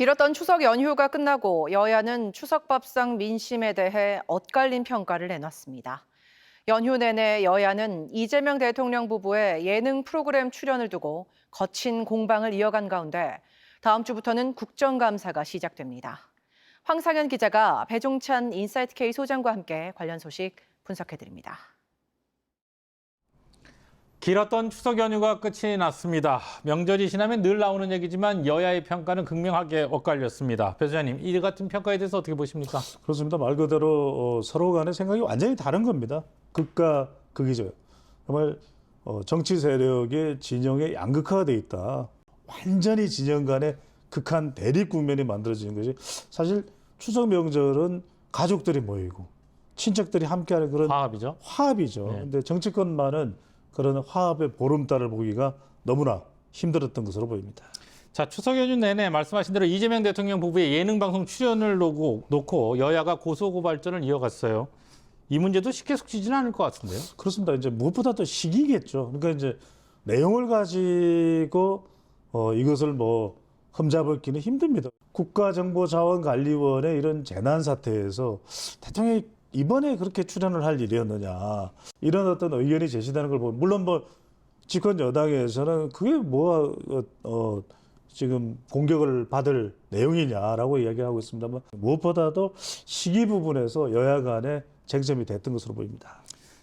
길었던 추석 연휴가 끝나고 여야는 추석 밥상 민심에 대해 엇갈린 평가를 내놨습니다. 연휴 내내 여야는 이재명 대통령 부부의 예능 프로그램 출연을 두고 거친 공방을 이어간 가운데 다음 주부터는 국정감사가 시작됩니다. 황상현 기자가 배종찬 인사이트K 소장과 함께 관련 소식 분석해드립니다. 길었던 추석 연휴가 끝이 났습니다. 명절이 지나면 늘 나오는 얘기지만 여야의 평가는 극명하게 엇갈렸습니다. 배 소장님, 이 같은 평가에 대해서 어떻게 보십니까? 그렇습니다. 말 그대로 서로 간의 생각이 완전히 다른 겁니다. 극과 극이죠. 정말 정치 세력의 진영의 양극화가 돼 있다. 완전히 진영 간의 극한 대립 국면이 만들어지는 것이 사실 추석 명절은 가족들이 모이고 친척들이 함께하는 그런 화합이죠. 네. 근데 정치권만은 그런 화합의 보름달을 보기가 너무나 힘들었던 것으로 보입니다. 자, 추석 연휴 내내 말씀하신 대로 이재명 대통령 부부의 예능 방송 출연을 놓고 여야가 고소고발전을 이어갔어요. 이 문제도 쉽게 속지지는 않을 것 같은데요. 그렇습니다. 이제 무엇보다도 시기겠죠. 그러니까 이제 내용을 가지고 이것을 흠잡기는 힘듭니다. 국가정보자원관리원의 이런 재난 사태에서 대통령이 이번에 그렇게 출연을 할 일이었느냐 이런 어떤 의견이 제시되는 걸 보면 물론 집권 여당에서는 그게 지금 공격을 받을 내용이냐라고 이야기하고 있습니다만 무엇보다도 시기 부분에서 여야 간의 쟁점이 됐던 것으로 보입니다.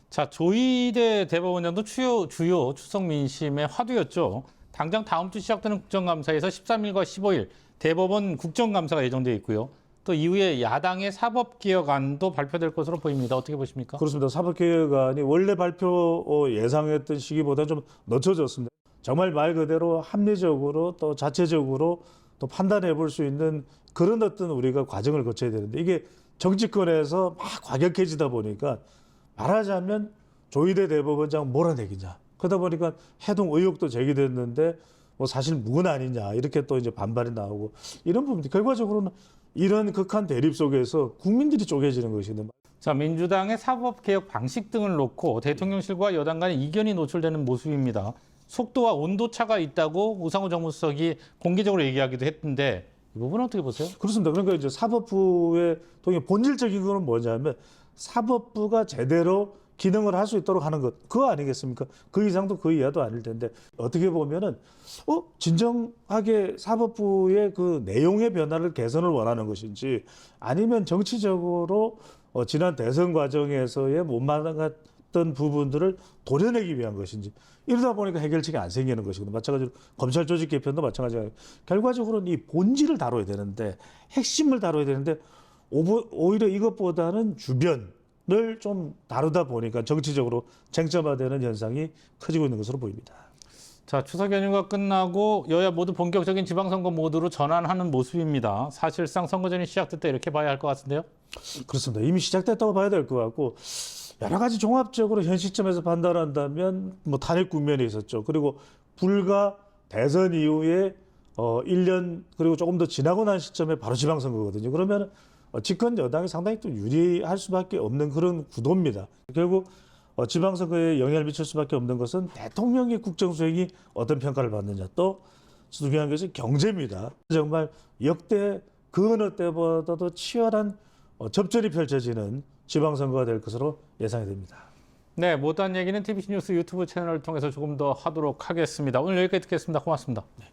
자, 조희대 대법원장도 주요 추석 민심의 화두였죠. 당장 다음 주 시작되는 국정감사에서 13일과 15일 대법원 국정감사가 예정되어 있고요. 또 이후에 야당의 사법개혁안도 발표될 것으로 보입니다. 어떻게 보십니까? 그렇습니다. 사법개혁안이 원래 발표 예상했던 시기보다 좀 늦춰졌습니다. 정말 말 그대로 합리적으로 또 자체적으로 또 판단해 볼 수 있는 그런 어떤 우리가 과정을 거쳐야 되는데 이게 정치권에서 막 과격해지다 보니까 말하자면 조희대 대법원장 몰아내기냐. 그러다 보니까 해동 의혹도 제기됐는데 사실 무근 아니냐 이렇게 또 이제 반발이 나오고 이런 부분들 결과적으로는 이런 극한 대립 속에서 국민들이 쪼개지는 것이거든요. 자, 민주당의 사법개혁 방식 등을 놓고 대통령실과 여당 간의 이견이 노출되는 모습입니다. 속도와 온도차가 있다고 우상호 정무수석이 공개적으로 얘기하기도 했는데 이 부분은 어떻게 보세요? 그렇습니다. 그러니까 이제 사법부의 본질적인 거는 뭐냐면 사법부가 제대로 기능을 할 수 있도록 하는 것, 그거 아니겠습니까? 그 이상도 그 이하도 아닐 텐데 어떻게 보면은 진정하게 사법부의 그 내용의 변화를 개선을 원하는 것인지 아니면 정치적으로 지난 대선 과정에서의 못 막았던 부분들을 도려내기 위한 것인지 이러다 보니까 해결책이 안 생기는 것이거든요. 마찬가지로 검찰 조직 개편도 마찬가지예요. 결과적으로는 이 본질을 다뤄야 되는데 핵심을 다뤄야 되는데 오히려 이것보다는 주변을 좀 다루다 보니까 정치적으로 쟁점화되는 현상이 커지고 있는 것으로 보입니다. 자, 추석 연휴가 끝나고 여야 모두 본격적인 지방선거 모드로 전환하는 모습입니다. 사실상 선거전이 시작됐다 이렇게 봐야 할 것 같은데요? 그렇습니다. 이미 시작됐다고 봐야 될 것 같고 여러 가지 종합적으로 현 시점에서 판단한다면 탄핵 국면에 있었죠. 그리고 불과 대선 이후에 1년 그리고 조금 더 지나고 난 시점에 바로 지방선거거든요. 그러면 집권 여당이 상당히 또 유리할 수밖에 없는 그런 구도입니다. 결국 지방선거에 영향을 미칠 수밖에 없는 것은 대통령의 국정수행이 어떤 평가를 받느냐 또 중요한 것이 경제입니다. 정말 역대 그 어느 때보다도 치열한 접전이 펼쳐지는 지방선거가 될 것으로 예상이 됩니다. 네, 못한 얘기는 TBC 뉴스 유튜브 채널을 통해서 조금 더 하도록 하겠습니다. 오늘 여기까지 듣겠습니다. 고맙습니다. 네.